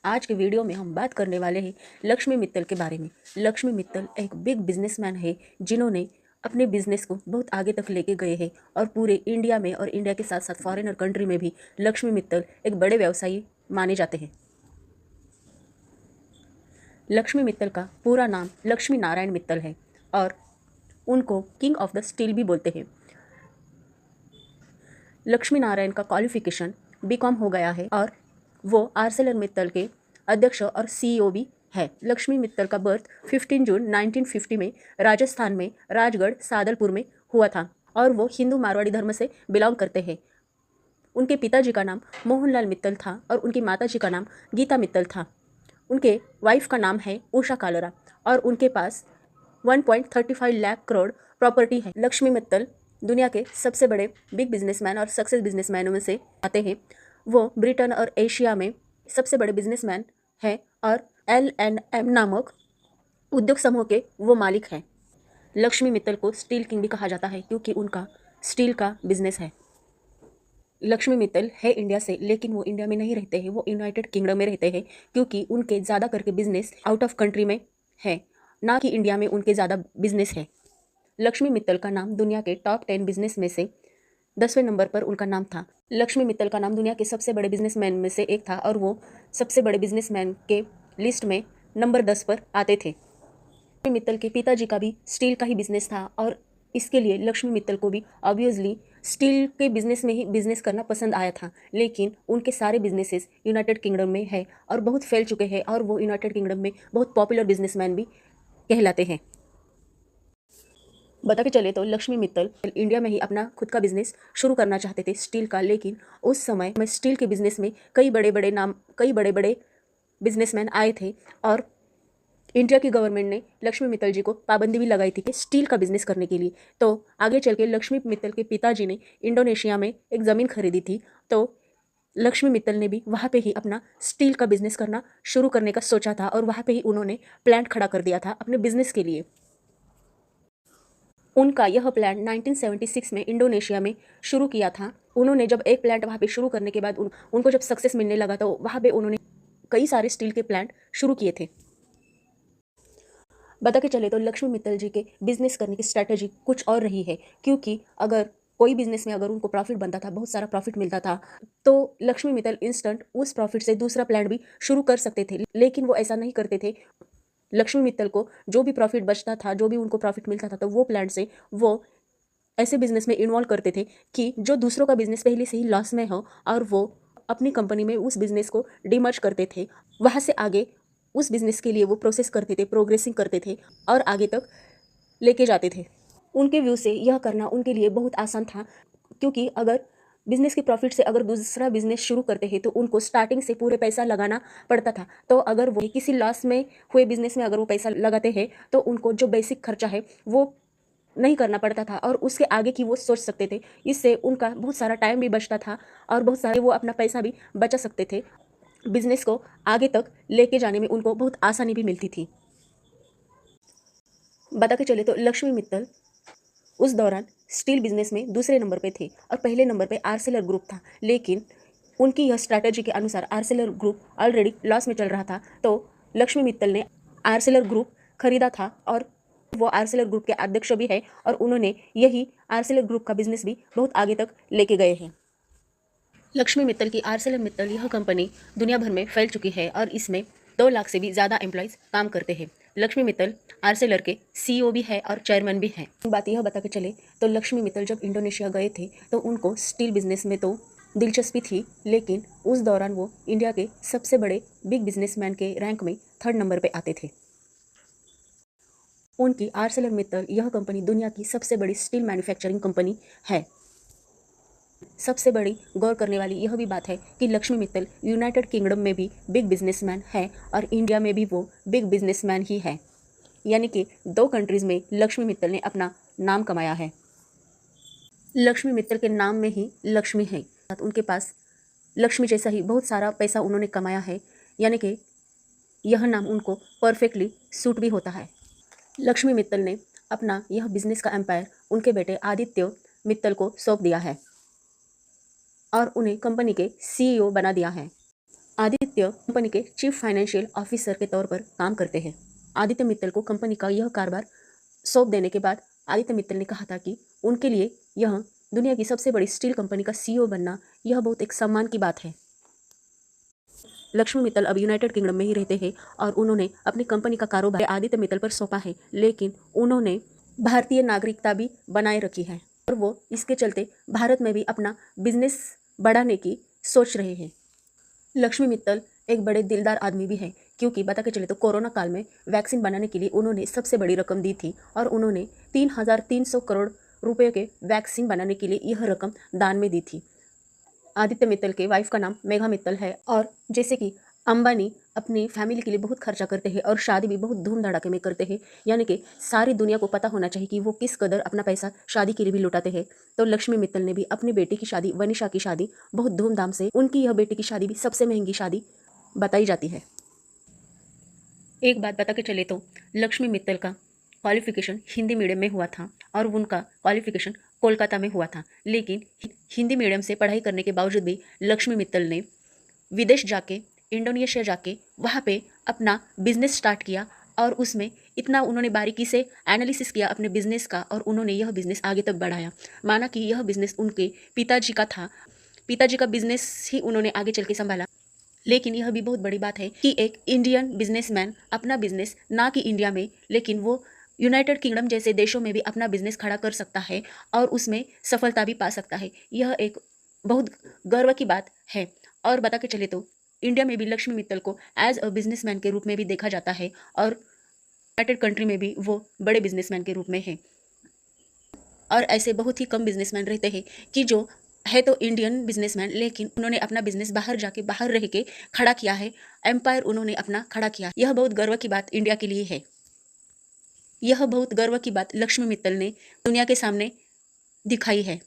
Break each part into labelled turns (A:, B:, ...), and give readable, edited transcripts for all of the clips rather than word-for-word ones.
A: आज के वीडियो में हम बात करने वाले हैं लक्ष्मी मित्तल के बारे में। लक्ष्मी मित्तल एक बिग बिजनेसमैन है जिन्होंने अपने बिजनेस को बहुत आगे तक लेके गए हैं और पूरे इंडिया में और इंडिया के साथ साथ फॉरेनर कंट्री में भी लक्ष्मी मित्तल एक बड़े व्यवसायी माने जाते हैं। लक्ष्मी मित्तल का पूरा नाम लक्ष्मी नारायण मित्तल है और उनको किंग ऑफ द स्टील भी बोलते हैं। लक्ष्मी नारायण का क्वालिफिकेशन बीकॉम हो गया है और वो आर्सेलर मित्तल के अध्यक्ष और सीईओ भी है। लक्ष्मी मित्तल का बर्थ 15 जून 1950 में राजस्थान में राजगढ़ सादलपुर में हुआ था और वो हिंदू मारवाड़ी धर्म से बिलोंग करते हैं। उनके पिताजी का नाम मोहनलाल मित्तल था और उनकी माताजी का नाम गीता मित्तल था। उनके वाइफ का नाम है उषा कालरा और उनके पास 1.35 लाख करोड़ प्रॉपर्टी है। लक्ष्मी मित्तल दुनिया के सबसे बड़े बिग बिजनेसमैन और सक्सेस बिजनेसमैनों में से आते हैं। वो ब्रिटेन और एशिया में सबसे बड़े बिजनेसमैन हैं और L&M नामक उद्योग समूह के वो मालिक हैं। लक्ष्मी मित्तल को स्टील किंग भी कहा जाता है क्योंकि उनका स्टील का बिजनेस है। लक्ष्मी मित्तल है इंडिया से, लेकिन वो इंडिया में नहीं रहते हैं, वो यूनाइटेड किंगडम में रहते हैं क्योंकि उनके ज़्यादा करके बिजनेस आउट ऑफ कंट्री में है, ना कि इंडिया में उनके ज़्यादा बिजनेस है। लक्ष्मी मित्तल का नाम दुनिया के टॉप 10 बिजनेस में से 10वें नंबर पर उनका नाम था। लक्ष्मी मित्तल का नाम दुनिया के सबसे बड़े बिजनेसमैन में से एक था और वो सबसे बड़े बिजनेसमैन के लिस्ट में नंबर 10 पर आते थे। लक्ष्मी मित्तल के पिताजी का भी स्टील का ही बिजनेस था और इसके लिए लक्ष्मी मित्तल को भी ऑब्वियसली स्टील के बिजनेस में ही बिजनेस करना पसंद आया था, लेकिन उनके सारे बिजनेसेस यूनाइटेड किंगडम में है और बहुत फैल चुके हैं और वो यूनाइटेड किंगडम में बहुत पॉपुलर बिजनेसमैन भी कहलाते हैं। बता के चले तो लक्ष्मी मित्तल इंडिया में ही अपना खुद का बिजनेस शुरू करना चाहते थे स्टील का, लेकिन उस समय में स्टील के बिजनेस में कई बड़े बड़े बिजनेसमैन आए थे और इंडिया की गवर्नमेंट ने लक्ष्मी मित्तल जी को पाबंदी भी लगाई थी कि स्टील का बिजनेस करने के लिए। तो आगे चल के लक्ष्मी मित्तल के पिताजी ने इंडोनेशिया में एक ज़मीन खरीदी थी, तो लक्ष्मी मित्तल ने भी वहाँ पे ही अपना स्टील का बिजनेस करना शुरू करने का सोचा था और वहाँ पे ही उन्होंने प्लांट खड़ा कर दिया था अपने बिजनेस के लिए। उनका यह प्लांट 1976 में इंडोनेशिया में शुरू किया था। उन्होंने जब एक प्लांट वहाँ पे शुरू करने के बाद उनको जब सक्सेस मिलने लगा तो वहाँ पे उन्होंने कई सारे स्टील के प्लांट शुरू किए थे। बता के चले तो लक्ष्मी मित्तल जी के बिजनेस करने की स्ट्रैटेजी कुछ और रही है, क्योंकि अगर कोई बिजनेस में अगर उनको प्रॉफिट बनता था, बहुत सारा प्रॉफिट मिलता था, तो लक्ष्मी मित्तल इंस्टेंट उस प्रॉफिट से दूसरा प्लांट भी शुरू कर सकते थे, लेकिन वो ऐसा नहीं करते थे। लक्ष्मी मित्तल को जो भी प्रॉफिट बचता था, जो भी उनको प्रॉफिट मिलता था, तो वो प्लांट से वो ऐसे बिजनेस में इन्वॉल्व करते थे कि जो दूसरों का बिजनेस पहले से ही लॉस में हो और वो अपनी कंपनी में उस बिजनेस को डीमर्ज करते थे। वहाँ से आगे उस बिजनेस के लिए वो प्रोसेस करते थे, प्रोग्रेसिंग करते थे और आगे तक लेके जाते थे। उनके व्यू से यह करना उनके लिए बहुत आसान था, क्योंकि अगर बिजनेस के प्रॉफिट से अगर दूसरा बिजनेस शुरू करते हैं तो उनको स्टार्टिंग से पूरे पैसा लगाना पड़ता था। तो अगर वो किसी लॉस में हुए बिजनेस में अगर वो पैसा लगाते हैं तो उनको जो बेसिक खर्चा है वो नहीं करना पड़ता था और उसके आगे की वो सोच सकते थे। इससे उनका बहुत सारा टाइम भी बचता था और बहुत सारे वो अपना पैसा भी बचा सकते थे। बिजनेस को आगे तक लेके जाने में उनको बहुत आसानी भी मिलती थी। बता के चले तो लक्ष्मी मित्तल उस दौरान स्टील बिजनेस में दूसरे नंबर पे थे और पहले नंबर पे आर्सेलर ग्रुप था, लेकिन उनकी यह स्ट्रैटेजी के अनुसार आर्सेलर ग्रुप ऑलरेडी लॉस में चल रहा था। तो लक्ष्मी मित्तल ने आर्सेलर ग्रुप खरीदा था और वो आर्सेलर ग्रुप के अध्यक्ष भी है और उन्होंने यही आर्सेलर ग्रुप का बिजनेस भी बहुत आगे तक लेके गए हैं। लक्ष्मी मित्तल की आर्सेलर मित्तल यह कंपनी दुनिया भर में फैल चुकी है और इसमें 2 लाख से भी ज़्यादा एम्प्लॉयज़ काम करते हैं। लक्ष्मी मित्तल आर्सेलर के सीईओ भी है और चेयरमैन भी हैं। बात यह बता के चले तो लक्ष्मी मित्तल जब इंडोनेशिया गए थे तो उनको स्टील बिजनेस में तो दिलचस्पी थी, लेकिन उस दौरान वो इंडिया के सबसे बड़े बिग बिजनेसमैन के रैंक में 3rd नंबर पर आते थे। उनकी आर्सेलर मित्तल यह कंपनी दुनिया की सबसे बड़ी स्टील मैन्युफैक्चरिंग कंपनी है। सबसे बड़ी गौर करने वाली यह भी बात है कि लक्ष्मी मित्तल यूनाइटेड किंगडम में भी बिग बिजनेसमैन है और इंडिया में भी वो बिग बिजनेसमैन ही है, यानी कि 2 कंट्रीज़ में लक्ष्मी मित्तल ने अपना नाम कमाया है। लक्ष्मी मित्तल के नाम में ही लक्ष्मी है, उनके पास लक्ष्मी जैसा ही बहुत सारा पैसा उन्होंने कमाया है, यानी कि यह नाम उनको परफेक्टली सूट भी होता है। लक्ष्मी मित्तल ने अपना यह बिजनेस का एम्पायर उनके बेटे आदित्य मित्तल को सौंप दिया है और उन्हें कंपनी के सीईओ बना दिया है। आदित्य कंपनी के चीफ फाइनेंशियल ऑफिसर के तौर पर काम करते हैं। आदित्य मित्तल को कंपनी का यह कारोबार सौंप देने के बाद आदित्य मित्तल ने कहा था कि उनके लिए यह दुनिया की सबसे बड़ी स्टील कंपनी का सीईओ बनना यह बहुत एक सम्मान की बात है। लक्ष्मी मित्तल अब यूनाइटेड किंगडम में ही रहते हैं और उन्होंने अपनी कंपनी का कारोबार आदित्य मित्तल पर सौंपा है, लेकिन उन्होंने भारतीय नागरिकता भी बनाए रखी है और वो इसके चलते भारत में भी अपना बिजनेस बढ़ाने की सोच रहे हैं। लक्ष्मी मित्तल एक बड़े दिलदार आदमी भी हैं, क्योंकि बता के चले तो कोरोना काल में वैक्सीन बनाने के लिए उन्होंने सबसे बड़ी रकम दी थी और उन्होंने 3,300 करोड़ रुपए के वैक्सीन बनाने के लिए यह रकम दान में दी थी। आदित्य मित्तल के वाइफ का नाम मेघा मित्तल है और जैसे कि अंबानी अपनी फैमिली के लिए बहुत खर्चा करते हैं और शादी भी बहुत धूम धड़ाके में करते हैं, यानी कि सारी दुनिया को पता होना चाहिए कि वो किस कदर अपना पैसा शादी के लिए भी लुटाते हैं। तो लक्ष्मी मित्तल ने भी अपनी बेटी की शादी, वनिशा की शादी बहुत धूमधाम से, उनकी यह बेटी की शादी भी सबसे महंगी शादी बताई जाती है। एक बात बता के चले तो लक्ष्मी मित्तल का क्वालिफिकेशन हिंदी मीडियम में हुआ था और उनका क्वालिफिकेशन कोलकाता में हुआ था, लेकिन हिंदी मीडियम से पढ़ाई करने के बावजूद भी लक्ष्मी मित्तल ने विदेश जाके, इंडोनेशिया जाके वहाँ पे अपना बिजनेस स्टार्ट किया और उसमें इतना उन्होंने बारीकी से एनालिसिस किया अपने बिजनेस का और उन्होंने यह बिजनेस आगे तक बढ़ाया। माना कि यह बिजनेस उनके पिताजी का था, पिताजी का बिजनेस ही उन्होंने आगे चल के संभाला। लेकिन यह भी बहुत बड़ी बात है कि एक इंडियन बिजनेसमैन अपना बिजनेस ना कि इंडिया में, लेकिन वो यूनाइटेड किंगडम जैसे देशों में भी अपना बिजनेस खड़ा कर सकता है और उसमें सफलता भी पा सकता है। यह एक बहुत गर्व की बात है। और बता के चले तो इंडिया में भी लक्ष्मी मित्तल को एज अ बिजनेसमैन के रूप में भी देखा जाता है और यूनाइटेड कंट्री में भी वो बड़े बिजनेसमैन के रूप में हैं। और ऐसे बहुत ही कम बिजनेसमैन रहते हैं कि जो है तो इंडियन बिजनेसमैन, लेकिन उन्होंने अपना बिजनेस बाहर जाके, बाहर रह के खड़ा किया है, एम्पायर उन्होंने अपना खड़ा किया। यह बहुत गर्व की बात इंडिया के लिए है। यह बहुत गर्व की बात लक्ष्मी मित्तल ने दुनिया के सामने दिखाई है।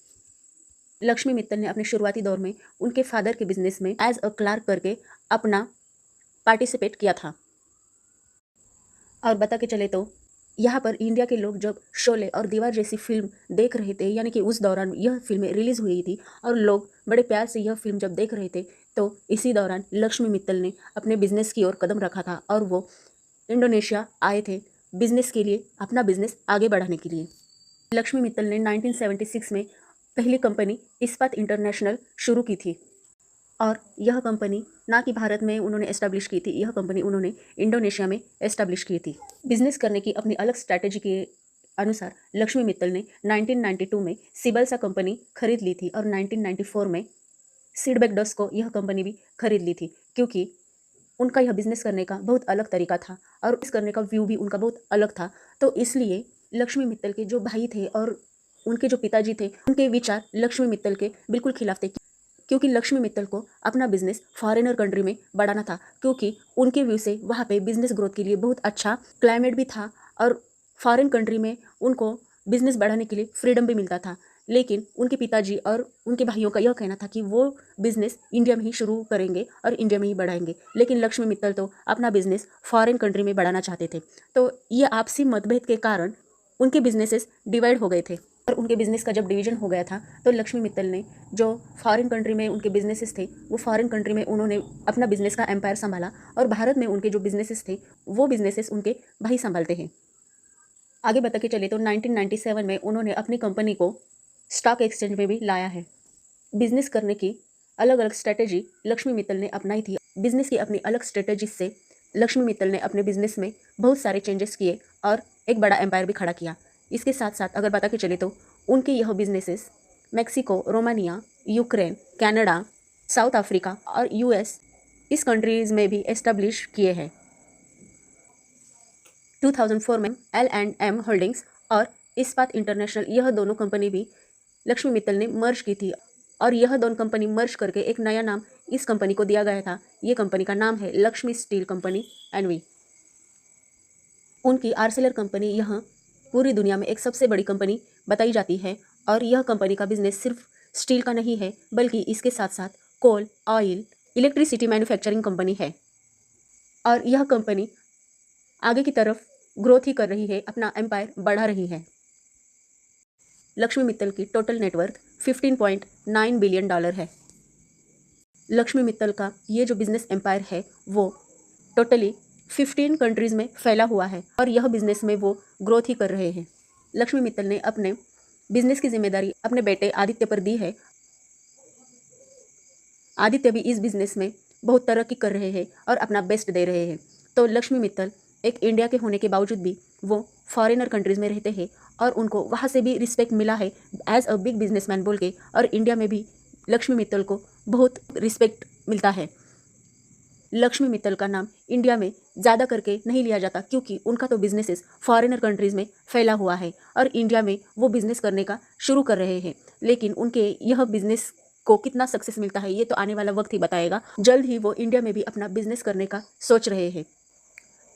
A: लक्ष्मी मित्तल ने अपने शुरुआती दौर में उनके फादर के बिजनेस में एज अ क्लार्क करके अपना पार्टिसिपेट किया था। और बता के चले तो यहाँ पर इंडिया के लोग जब शोले और दीवार जैसी फिल्म देख रहे थे, यानी कि उस दौरान यह फिल्में रिलीज हुई थी और लोग बड़े प्यार से यह फिल्म जब देख रहे थे, तो इसी दौरान लक्ष्मी मित्तल ने अपने बिजनेस की ओर कदम रखा था और वो इंडोनेशिया आए थे बिजनेस के लिए, अपना बिजनेस आगे बढ़ाने के लिए। लक्ष्मी मित्तल ने 1976 में पहली कंपनी इस्पात इंटरनेशनल शुरू की थी और यह कंपनी ना कि भारत में उन्होंने एस्टैब्लिश की थी, यह कंपनी उन्होंने इंडोनेशिया में एस्टैब्लिश की थी। बिजनेस करने की अपनी अलग स्ट्रैटेजी के अनुसार लक्ष्मी मित्तल ने 1992 में सिबल्सा कंपनी खरीद ली थी और 1994 में सीडबैक को यह कंपनी भी खरीद ली थी, क्योंकि उनका यह बिजनेस करने का बहुत अलग तरीका था और इस करने का व्यू भी उनका बहुत अलग था। तो इसलिए लक्ष्मी मित्तल के जो भाई थे और उनके जो पिताजी थे, उनके विचार लक्ष्मी मित्तल के बिल्कुल खिलाफ थे, क्योंकि लक्ष्मी मित्तल को अपना बिजनेस फॉरेनर कंट्री में बढ़ाना था, क्योंकि उनके व्यू से वहाँ पे बिजनेस ग्रोथ के लिए बहुत अच्छा क्लाइमेट भी था और फॉरेन कंट्री में उनको बिजनेस बढ़ाने के लिए फ्रीडम भी मिलता था। लेकिन उनके पिताजी और उनके भाइयों का यह कहना था कि वो बिजनेस इंडिया में ही शुरू करेंगे और इंडिया में ही बढ़ाएंगे, लेकिन लक्ष्मी मित्तल तो अपना बिजनेस फॉरेन कंट्री में बढ़ाना चाहते थे। तो ये आपसी मतभेद के कारण उनके बिजनेसेस डिवाइड हो गए थे और उनके बिजनेस का जब डिवीजन हो गया था तो लक्ष्मी मित्तल ने जो फॉरेन कंट्री में उनके बिजनेसेस थे, वो फॉरेन कंट्री में उन्होंने अपना बिजनेस का एम्पायर संभाला और भारत में उनके जो बिजनेसेस थे वो बिजनेसेस उनके भाई संभालते हैं। आगे बता के चले तो 1997 में उन्होंने अपनी कंपनी को स्टॉक एक्सचेंज में भी लाया है। बिजनेस करने की अलग अलग स्ट्रेटेजी लक्ष्मी मित्तल ने अपनाई थी। बिजनेस की अपनी अलग स्ट्रेटेजी से लक्ष्मी मित्तल ने अपने बिजनेस में बहुत सारे चेंजेस किए और एक बड़ा एम्पायर भी खड़ा किया। इसके साथ साथ अगर बता के चले तो उनके यह businesses Mexico, Romania, Ukraine, Canada, south Africa और यूएस इस कंट्रीज़ में भी एस्टेब्लिश किए हैं। 2004 में L&M होल्डिंग्स और इस्पात इंटरनेशनल यह दोनों कंपनी भी लक्ष्मी मित्तल ने मर्ज की थी और यह दोनों कंपनी मर्ज करके एक नया नाम इस कंपनी को दिया गया था। ये कंपनी का नाम है लक्ष्मी स्टील कंपनी एनवी। उनकी आर्सेलर कंपनी यह पूरी दुनिया में एक सबसे बड़ी कंपनी बताई जाती है और यह कंपनी का बिजनेस सिर्फ स्टील का नहीं है, बल्कि इसके साथ साथ कोल, ऑयल, इलेक्ट्रिसिटी मैन्युफैक्चरिंग कंपनी है और यह कंपनी आगे की तरफ ग्रोथ ही कर रही है, अपना एम्पायर बढ़ा रही है। लक्ष्मी मित्तल की टोटल नेटवर्थ $15.9 बिलियन है। लक्ष्मी मित्तल का ये जो बिजनेस एम्पायर है वो टोटली 15 कंट्रीज़ में फैला हुआ है और यह बिजनेस में वो ग्रोथ ही कर रहे हैं। लक्ष्मी मित्तल ने अपने बिजनेस की जिम्मेदारी अपने बेटे आदित्य पर दी है। आदित्य भी इस बिजनेस में बहुत तरक्की कर रहे हैं और अपना बेस्ट दे रहे हैं। तो लक्ष्मी मित्तल एक इंडिया के होने के बावजूद भी वो फॉरेनर कंट्रीज़ में रहते हैं और उनको वहाँ से भी रिस्पेक्ट मिला है एज अ बिग बिजनेसमैन बोल के, और इंडिया में भी लक्ष्मी मित्तल को बहुत रिस्पेक्ट मिलता है। लक्ष्मी मित्तल का नाम इंडिया में ज़्यादा करके नहीं लिया जाता क्योंकि उनका तो बिजनेसेस फॉरेनर कंट्रीज़ में फैला हुआ है और इंडिया में वो बिज़नेस करने का शुरू कर रहे हैं। लेकिन उनके यह बिज़नेस को कितना सक्सेस मिलता है ये तो आने वाला वक्त ही बताएगा। जल्द ही वो इंडिया में भी अपना बिजनेस करने का सोच रहे हैं।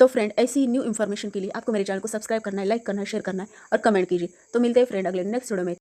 A: तो फ्रेंड, ऐसी न्यू इन्फॉर्मेशन के लिए आपको मेरे चैनल को सब्सक्राइब करना है, लाइक करना है, शेयर करना है और कमेंट कीजिए। तो मिलते हैं फ्रेंड अगले नेक्स्ट वीडियो में।